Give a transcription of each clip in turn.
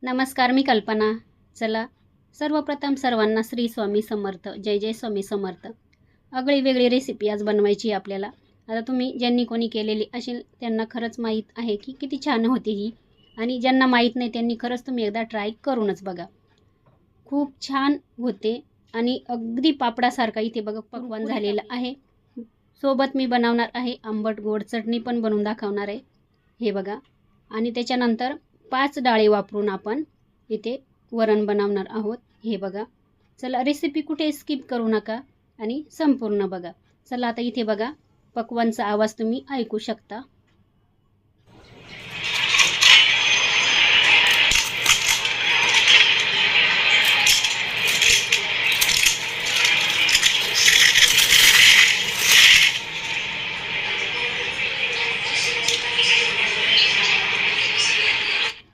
नमस्कार, मी कल्पना. चला, सर्वप्रथम सर्वांना श्री स्वामी समर्थ. जय जय स्वामी समर्थ. आगळी वेगळी रेसिपी आज बनवायची आहे आपल्याला. आता तुम्ही ज्यांनी कोणी केलेली असेल त्यांना खरंच माहीत आहे की किती छान होती ही, आणि ज्यांना माहीत नाही त्यांनी खरंच तुम्ही एकदा ट्राय करूनच बघा. खूप छान होते आणि अगदी पापडासारखा इथे बघा पक्वान झालेलं आहे. सोबत मी बनवणार आहे आंबट गोड चटणी पण बनवून दाखवणार आहे. हे बघा. आणि त्याच्यानंतर 5 डाळी वापरून आपण इथे वरण बनवणार आहोत. हे बघा. चला, रेसिपी कुठे स्किप करू नका आणि संपूर्ण बघा. चला, आता इथे बघा पक्वानचा आवाज तुम्ही ऐकू शकता.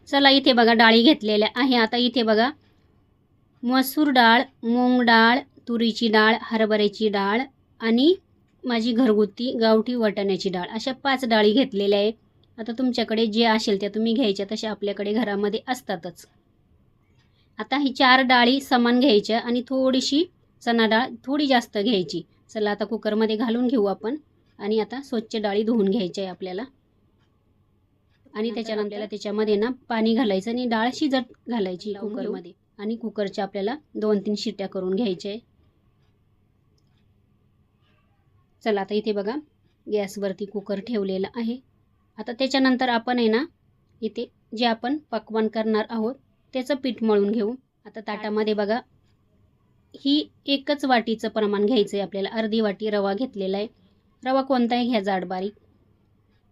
चला, इथे बघा डाळी घेतलेल्या आहे. आता इथे बघा मसूर डाळ, मूग डाळ, तुरीची डाळ, हरभऱ्याची डाळ आणि माझी घरगुती गावठी वाटाण्याची डाळ, अशा 5 डाळी घेतलेल्या आहे. आता तुमच्याकडे जे असेल त्या तुम्ही घ्यायच्या, तशा आपल्याकडे घरामध्ये असतातच. आता ही 4 डाळी समान घ्यायच्या आणि थोडीशी चणा डाळ थोडी जास्त घ्यायची. चला, आता कुकरमध्ये घालून घेऊ आपण. आणि आता स्वच्छ डाळी धुवून घ्यायच्या आहे आपल्याला. आणि त्याच्यानंतर आपल्याला त्याच्यामध्ये ना पाणी घालायचं आणि डाळ शिजत घालायची कुकरमध्ये. आणि कुकरच्या आपल्याला 2-3 शिट्या करून घ्यायच्या आहे. चला, आता इथे बघा गॅसवरती कुकर ठेवलेला आहे. आता त्याच्यानंतर आपण आहे ना इथे जे आपण पक्वान करणार आहोत त्याचं पीठ मळून घेऊ. आता ताटामध्ये बघा ही एकच वाटीचं प्रमाण घ्यायचं आहे आपल्याला. अर्धी वाटी रवा घेतलेला आहे. रवा कोणताही घ्या, जाड बारीक.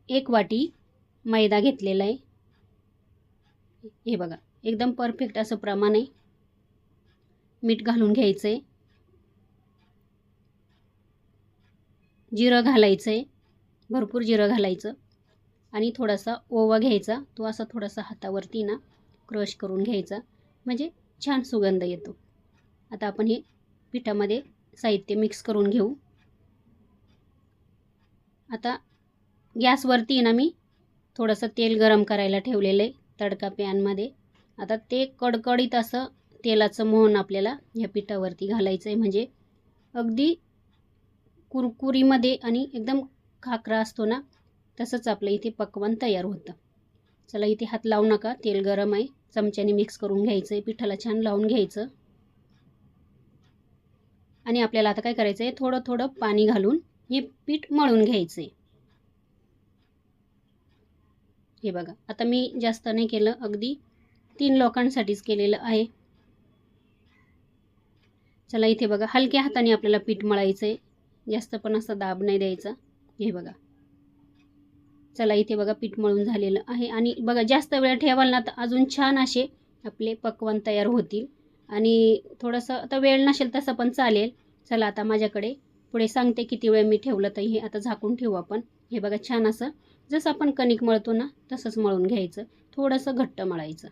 1 वाटी मैदा घेतलेला आहे. हे बघा एकदम परफेक्ट असं प्रमाण आहे. मीठ घालून घ्यायचं आहे. जिरं घालायचं आहे, भरपूर जिरं घालायचं. आणि थोडासा ओवा घ्यायचा, तो असा थोडासा हातावरती ना क्रश करून घ्यायचा, म्हणजे छान सुगंध येतो. आता आपण हे पिठामध्ये साहित्य मिक्स करून घेऊ. आता गॅसवरती ना मी थोडंसं तेल गरम करायला ठेवलेलं आहे तडका पॅनमध्ये. आता ते कडकडीत असं तेलाचं मोहन आपल्याला ह्या पिठावरती घालायचं आहे, म्हणजे अगदी कुरकुरीमध्ये आणि एकदम खाकरा असतो ना तसंच आपलं इथे पक्वान तयार होतं. चला, इथे हात लावू नका, तेल गरम आहे. चमच्याने मिक्स करून घ्यायचं आहे, पिठाला छान लावून घ्यायचं. आणि आपल्याला आता काय करायचं आहे, थोडं थोडं पाणी घालून हे पीठ मळून घ्यायचं आहे. हे बघा, आता मी जास्त नाही केलं, अगदी 3 लोकांसाठीच केलेलं आहे. चला, इथे बघा हलक्या हाताने आपल्याला पीठ मळायचं आहे, जास्त पण असं दाब नाही द्यायचा. हे बघा. चला, इथे बघा पीठ मळून झालेलं आहे. आणि बघा जास्त वेळ ठेवाल ना तर अजून छान असे आपले पक्वान तयार होतील. आणि थोडंसं आता वेळ नसेल तसं पण चालेल. चला, आता माझ्याकडे पुढे सांगते किती वेळ मी ठेवलं, तर हे आता झाकून ठेवू आपण. हे बघा छान असं जसं आपण कणिक मळतो ना तसंच मळून घ्यायचं, थोडंसं घट्ट मळायचं.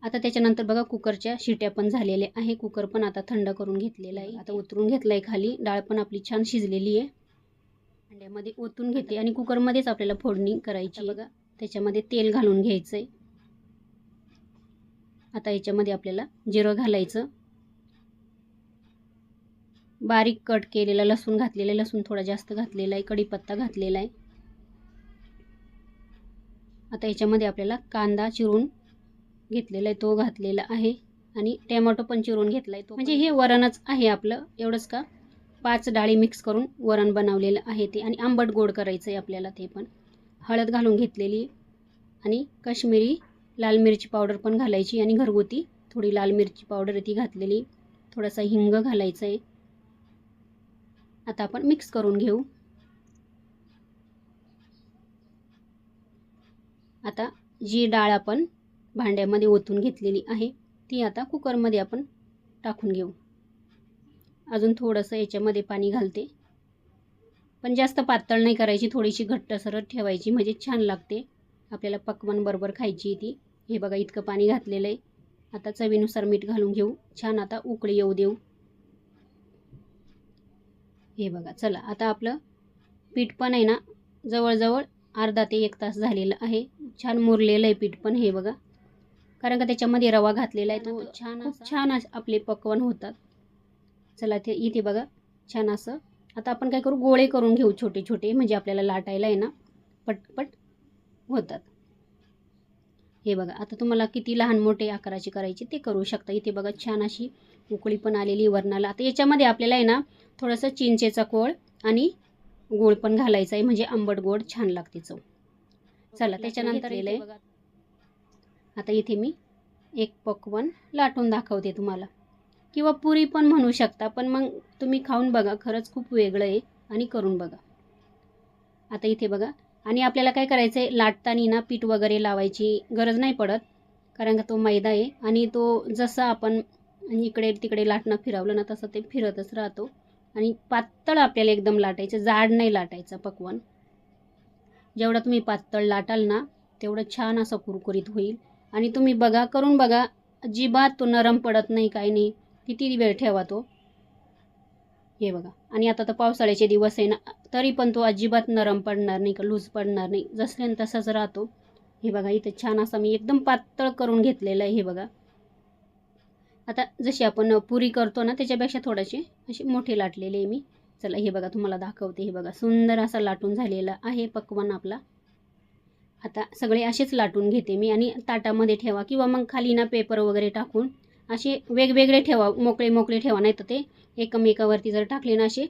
आता त्याच्यानंतर बघा कुकरच्या शिट्या पण झालेल्या आहे. कुकर पण आता थंड करून घेतलेला आहे. आता उतरून घेतलं आहे खाली. डाळ पण आपली छान शिजलेली आहे. भांड्यामध्ये ओतून घेते आणि कुकरमध्येच आपल्याला फोडणी करायची. बघा त्याच्यामध्ये तेल घालून घ्यायचं आहे. आता याच्यामध्ये आपल्याला जिरं घालायचं, बारीक कट केलेला लसूण घातलेला, लसूण थोडा जास्त घातलेला आहे, कढीपत्ता घातलेला आहे. आता याच्यामध्ये आपल्याला कांदा चिरून घेतलेला आहे तो घातलेला आहे, आणि टोमॅटो पण चिरून घेतला आहे तो. म्हणजे हे वरणच आहे आपलं. एवढंच का 5 डाळी मिक्स करून वरण बनवलेलं आहे ते. आणि आंबट गोड करायचं आहे आपल्याला ते पण. हळद घालून घेतलेली आणि काश्मीरी लाल मिरची पावडर पण घालायची, आणि घरगुती थोडी लाल मिरची पावडर ती घातलेली. थोडासा हिंग घालायचं आहे. आता आपण मिक्स करून घेऊ. आता जी डाळ आपण भांड्यामध्ये ओतून घेतलेली आहे ती आता कुकरमध्ये आपण टाकून घेऊ. अजून थोडंसं याच्यामध्ये पाणी घालते, पण जास्त पातळ नाही करायची, थोडीशी घट्टसर ठेवायची, म्हणजे छान लागते आपल्याला पक्वान बरोबर खायची ती. हे बघा इतकं पाणी घातलेलं आहे. आता चवीनुसार मीठ घालून घेऊ. छान आता उकळी येऊ देऊ. हे बघा. चला, आता आपलं पीठ पण आहे ना जवळजवळ अर्धा ते 1 तास झालेलं आहे. छान मुरलेलं आहे पीठ पण. हे बघा कारण का त्याच्यामध्ये रवा घातलेला आहे, तो खूप छान आपले पक्वान्न होतात. चला ते इथे बघा छान असं. आता आपण काय करू, गोळे करून घेऊ छोटे छोटे, म्हणजे आपल्याला लाटायला आहे ना पटपट होतात. हे बघा, आता तुम्हाला किती लहान मोठे आकाराचे करायचे ते करू शकता. इथे बघा छान अशी उकळी पण आलेली वरणाला. आता याच्यामध्ये आपल्याला आहे ना थोडंसं चिंचेचा कोळ आणि गोड पण घालायचा आहे, म्हणजे आंबट गोड छान लागते चव. चला त्याच्यानंतर आता इथे मी एक पक्वान्न लाटून दाखवते तुम्हाला, किंवा पुरी पण म्हणू शकता, पण मग तुम्ही खाऊन बघा, खरंच खूप वेगळं आहे आणि करून बघा. आता इथे बघा, आणि आपल्याला काय करायचं आहे, लाटताना ना पीठ वगैरे लावायची गरज नाही पडत, कारण का तो मैदा आहे आणि तो जसं आपण इकडे तिकडे लाटणं फिरवलं ना तसं ते फिरतच राहतो. आणि पातळ आपल्याला एकदम लाटायचं, जाड नाही लाटायचं पक्वान्न. जेवढं तुम्ही पातळ लाटाल ना तेवढं छान असं कुरकुरीत होईल. आणि तुम्ही बघा, करून बघा, अजिबात तो नरम पडत नाही, काही नाही. किती वेळ ठेवा तो. हे बघा, आणि आता तर पावसाळ्याचे दिवस आहे ना, तरी पण तो अजिबात नरम पडणार नाही का लूज पडणार नाही, जसं तसाच राहतो. हे बघा, इथे छान असा मी एकदम पातळ करून घेतलेलं आहे. हे बघा, आता जशी आपण पुरी करतो ना त्याच्यापेक्षा थोडेसे असे मोठे लाटलेले आहे मी. चला हे बघा तुम्हाला दाखवते. हे बघा सुंदर असा लाटून झालेला आहे पक्वान्न आपला. आता सगळे असेच लाटून घेते मी आणि ताटामध्ये ठेवा, किंवा मग खाली ना पेपर वगैरे टाकून असे वेगवेगळे ठेवा, मोकळे मोकळे ठेवा, नाही तर ते एकमेकावरती जर टाकले ना असे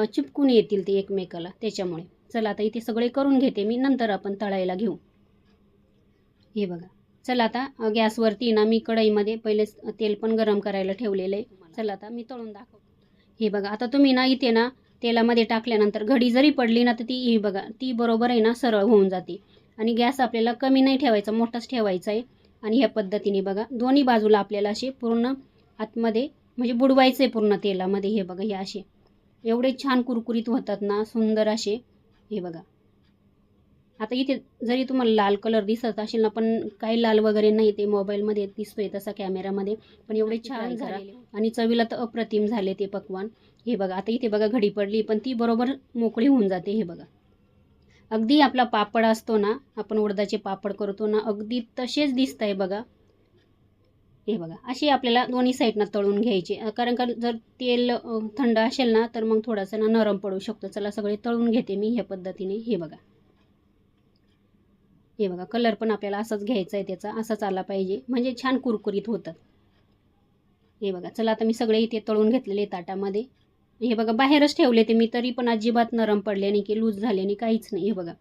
चिपकून येतील ते एकमेकाला, त्याच्यामुळे. चला आता इथे सगळे करून घेते मी, नंतर आपण तळायला घेऊ. हे बघा, चला आता गॅसवरती ना मी कढईमध्ये पहिले तेल पण गरम करायला ठेवलेलं आहे. चला आता मी तळून दाखवते. हे बघा, आता तुम्ही ना इथे ना तेलामध्ये टाकल्यानंतर घडी जरी पडली ना तर ती, हे बघा, ती बरोबर आहे ना सरळ होऊन जाते. आणि गॅस आपल्याला कमी नाही ठेवायचा, मोठाच ठेवायचा आहे. आणि ह्या पद्धतीने बघा दोन्ही बाजूला आपल्याला असे पूर्ण आतमध्ये म्हणजे बुडवायचे पूर्ण तेलामध्ये. हे बघा, हे असे एवढे छान कुरकुरीत होतात ना, सुंदर असे. हे बघा, आता इथे जरी तुम्हाला लाल कलर दिसत असेल ना, पण काही लाल वगैरे नाही, ते मोबाईलमध्ये दिसतोय तसा कॅमेरामध्ये, पण एवढे छान झाले आणि चवीला तर अप्रतिम झाले ते पक्वान्न. हे बघा, आता इथे बघा घडी पडली, पण ती बरोबर मोकळी होऊन जाते. हे बघा, अगदी आपला पापड असतो ना, आपण उडदाचे पापड करतो ना, अगदी तसेच दिसत आहे बघा. हे बघा, असे आपल्याला दोन्ही साईडनं तळून घ्यायचे, कारण का जर तेल थंड असेल ना तर मग थोडासा ना नरम पडू शकतो. चला सगळे तळून घेते मी ह्या पद्धतीने. हे बघा, हे बघा, कलर पण आपल्याला असाच घ्यायचा आहे, त्याचा असाच आला पाहिजे, म्हणजे छान कुरकुरीत होतात. हे बघा, चला आता मी सगळे इथे तळून घेतलेले ताटामध्ये. हे बघा, बाहेरच ठेवले ते मी, तरी पण अजिबात नरम पडले नाही की लूज झाले नाही, काहीच नाही. हे बघा,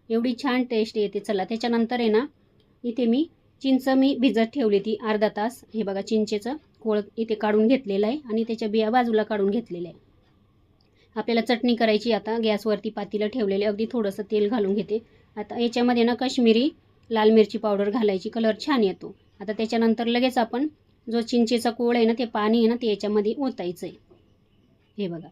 एवढी छान टेस्ट येते. चला त्याच्यानंतर आहे ना इथे मी चिंच भिजत ठेवली ती अर्धा तास. हे बघा, चिंचेचं कोळ इथे काढून घेतलेलं आहे आणि त्याच्या बिया बाजूला काढून घेतलेल्या आहे. आपल्याला चटणी करायची. आता गॅसवरती पातेलं ठेवलेले, अगदी थोडंसं तेल घालून घेते. आता याच्यामध्ये ना काश्मीरी लाल मिरची पावडर घालायची, कलर छान येतो. आता त्याच्यानंतर लगेच आपण जो चिंचेचा कोळ आहे ना, ते पाणी आहे ना ते याच्यामध्ये ओतायचं आहे. हे बघा,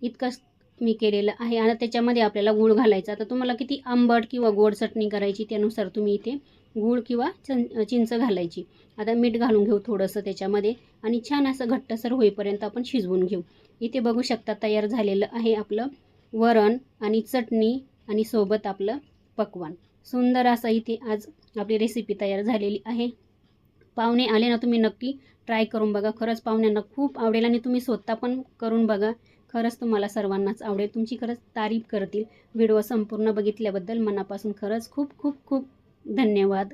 इतकंच मी केलेलं आहे. आणि त्याच्यामध्ये आपल्याला गूळ घालायचा. आता तुम्हाला किती आंबट किंवा गोड चटणी करायची त्यानुसार तुम्ही इथे गूळ किंवा चिंच घालायची. आता मीठ घालून घेऊ थोडंसं त्याच्यामध्ये आणि छान असं घट्टसर होईपर्यंत आपण शिजवून घेऊ. इथे बघू शकता तयार झालेलं आहे आपलं वरण आणि चटणी आणि सोबत आपलं पक्वान्न. सुंदर असं इथे आज आपली रेसिपी तयार झालेली आहे. पाहुणे आले ना, तुम्ही नक्की ट्राय करून बघा, खरंच पाहुण्यांना खूप आवडेल आणि तुम्ही स्वतः पण करून बघा, खरंच तुम्हाला सर्वांनाच आवडेल. तुमची खरंच तारीफ करतील. व्हिडिओ संपूर्ण बघितल्याबद्दल मनापासून खरंच खूप खूप खूप धन्यवाद.